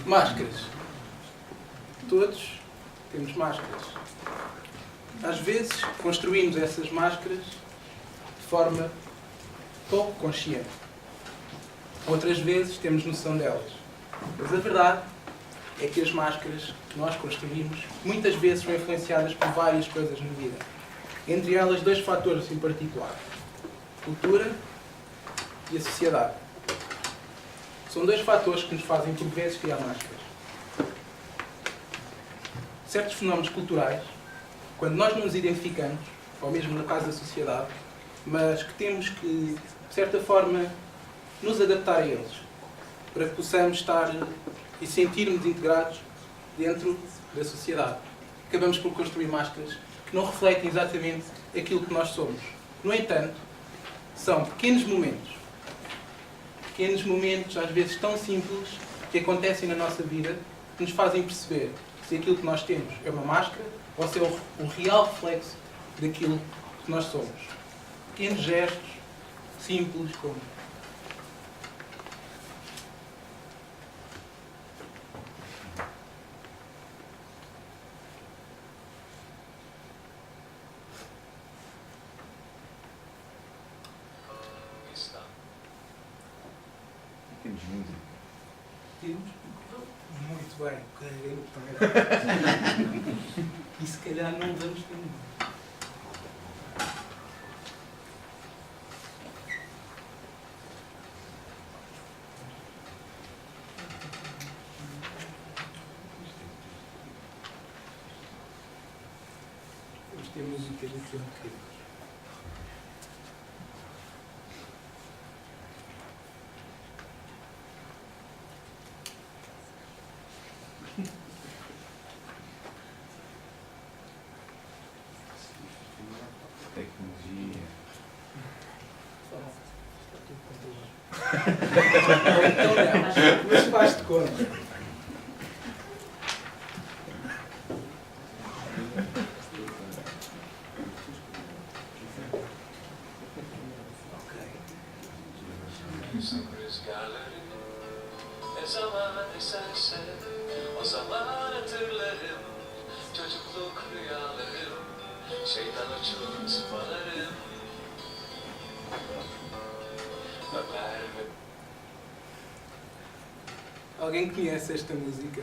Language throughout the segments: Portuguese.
Máscaras. Todos temos máscaras. Às vezes construímos essas máscaras de forma pouco consciente. Outras vezes temos noção delas. Mas a verdade é que as máscaras que nós construímos muitas vezes são influenciadas por várias coisas na vida. Entre elas, dois fatores em particular: a cultura e a sociedade. São dois fatores que nos fazem, por vezes, criar máscaras. Certos fenómenos culturais, quando nós não nos identificamos, ou mesmo no caso da sociedade, mas que temos que, de certa forma, nos adaptar a eles, para que possamos estar e sentir-nos integrados dentro da sociedade. Acabamos por construir máscaras que não refletem exatamente aquilo que nós somos. No entanto, são pequenos momentos, às vezes tão simples, que acontecem na nossa vida, que nos fazem perceber se aquilo que nós temos é uma máscara ou se é o real reflexo daquilo que nós somos. Pequenos gestos, simples, como temos música. temos muito bem, carreguei no botão. E se calhar não vamos ter muito. Vamos ter música daqui a um bocadinho. Tecnologia. Então não, mas faz de conta. Ne zaman eserse o zaman hatırlarım. Çocukluk rüyalarım, şeytan uçurtmalarım. Öper ve... Alguém conhece esta música?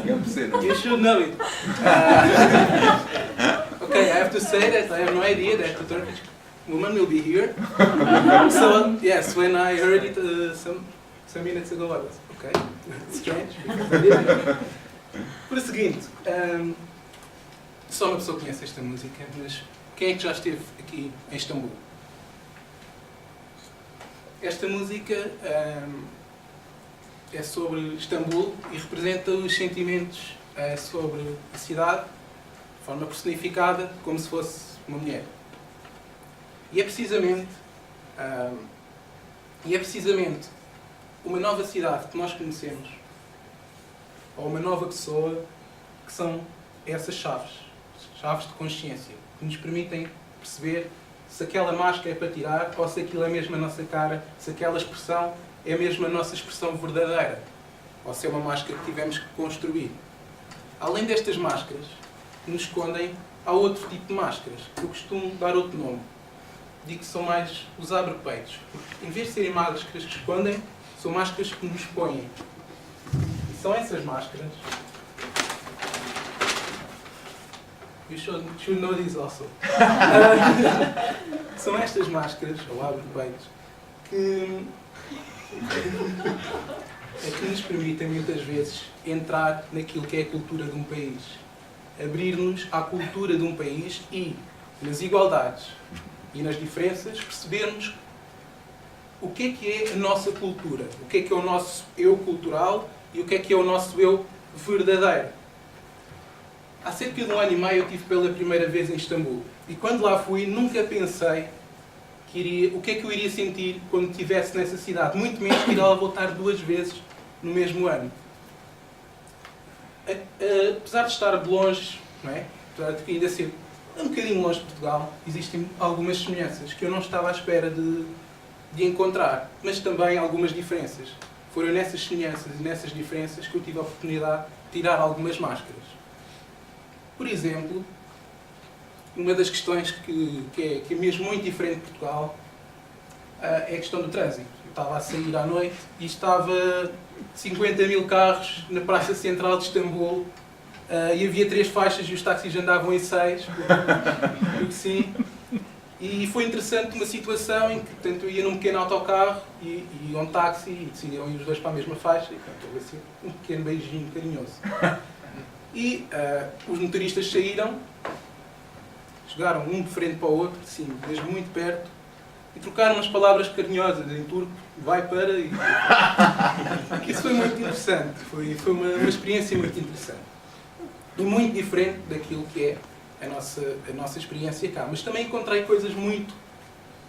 Eu You should know it. Okay, I have to say that I have no idea that the Turkish woman will be here. So yes, when I heard it some minutes ago, I was okay. It's strange because I didn't. Por o seguinte, só uma pessoa conhece esta música, mas quem é que já esteve aqui em Istambul? Esta música é sobre Istambul e representa os sentimentos sobre a cidade, de forma personificada, como se fosse uma mulher. E é precisamente uma nova cidade que nós conhecemos, ou uma nova pessoa, que são essas chaves de consciência, que nos permitem perceber se aquela máscara é para tirar ou se aquilo é mesmo a nossa cara, se aquela expressão é mesmo a nossa expressão verdadeira, ou se é uma máscara que tivemos que construir. Além destas máscaras que nos escondem, há outro tipo de máscaras, que eu costumo dar outro nome. Digo que são mais os abre-peitos, porque em vez de serem máscaras que escondem, são máscaras que nos põem. E são essas máscaras. You should know this also. São estas máscaras, ou abre-peitos, que nos permitem muitas vezes entrar naquilo que é a cultura de um país. Abrir-nos à cultura de um país e, nas igualdades e nas diferenças, percebermos o que é a nossa cultura, o que é o nosso eu cultural e o que é o nosso eu verdadeiro. Há cerca de 1 ano e meio eu estive pela primeira vez em Istambul e quando lá fui nunca pensei o que é que eu iria sentir quando estivesse nessa cidade, muito menos que ir lá voltar 2 vezes no mesmo ano. apesar de estar de longe, não é? Apesar de ainda ser um bocadinho longe de Portugal, existem algumas semelhanças que eu não estava à espera de encontrar, mas também algumas diferenças. Foram nessas semelhanças e nessas diferenças que eu tive a oportunidade de tirar algumas máscaras. Por exemplo, uma das questões que é mesmo muito diferente de Portugal é a questão do trânsito. Eu estava a sair à noite e estava 50 mil carros na praça central de Istambul e havia 3 faixas e os táxis andavam em 6, porque sim. E foi interessante uma situação em que, portanto, eu ia num pequeno autocarro e um táxi e decidiram ir os dois para a mesma faixa e, portanto, houve assim um pequeno beijinho carinhoso. E os motoristas saíram, chegaram um de frente para o outro, assim, mesmo muito perto, e trocaram umas palavras carinhosas em turco, vai para e... Isso foi muito interessante, foi uma experiência muito interessante. E muito diferente daquilo que é a nossa experiência cá. Mas também encontrei coisas muito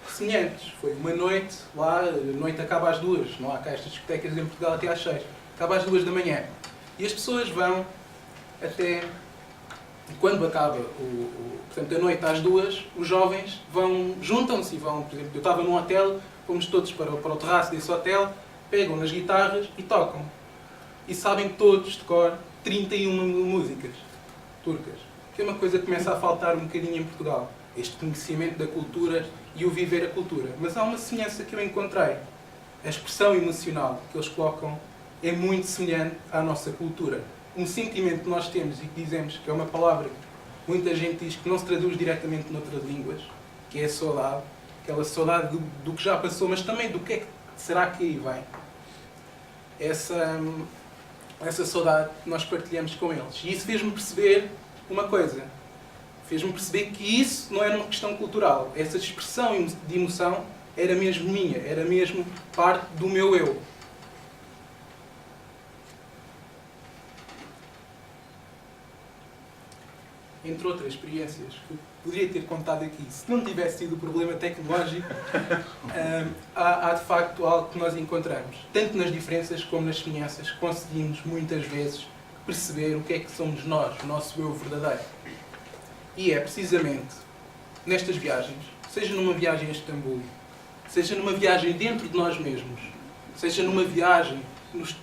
semelhantes. Foi uma noite, lá, a noite acaba às 2, não há cá estas discotecas em Portugal até às 6. Acaba às 2 da manhã. E as pessoas vão até... Quando acaba portanto, a noite às 2, os jovens juntam-se e vão, por exemplo, eu estava num hotel, fomos todos para o terraço desse hotel, pegam nas guitarras e tocam. E sabem todos de cor 31 músicas turcas. Que é uma coisa que começa a faltar um bocadinho em Portugal. Este conhecimento da cultura e o viver a cultura. Mas há uma semelhança que eu encontrei. A expressão emocional que eles colocam é muito semelhante à nossa cultura. Um sentimento que nós temos e que dizemos que é uma palavra que muita gente diz que não se traduz diretamente noutras línguas, que é a saudade. Aquela saudade do que já passou, mas também do que é que será que aí vem. Essa saudade que nós partilhamos com eles. E isso fez-me perceber uma coisa. Fez-me perceber que isso não era uma questão cultural. Essa expressão de emoção era mesmo minha, era mesmo parte do meu eu. Entre outras experiências que eu poderia ter contado aqui, se não tivesse sido o problema tecnológico, há de facto algo que nós encontramos. Tanto nas diferenças como nas semelhanças, conseguimos muitas vezes perceber o que é que somos nós, o nosso eu verdadeiro. E é precisamente nestas viagens, seja numa viagem a Istambul, seja numa viagem dentro de nós mesmos, seja numa viagem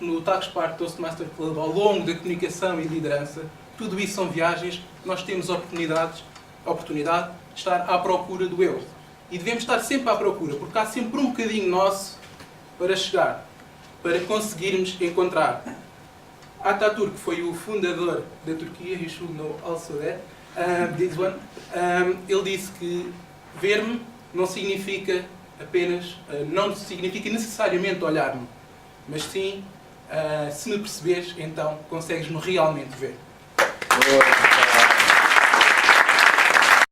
no Tax Park Toastmaster Club, ao longo da comunicação e liderança, tudo isso são viagens que nós temos a oportunidade de estar à procura do eu. E devemos estar sempre à procura, porque há sempre um bocadinho nosso para chegar, para conseguirmos encontrar. Ataturk foi o fundador da Turquia, you should know also that, this one. Ele disse que ver-me não significa apenas, não significa necessariamente olhar-me, mas sim, se me perceberes, então consegues-me realmente ver.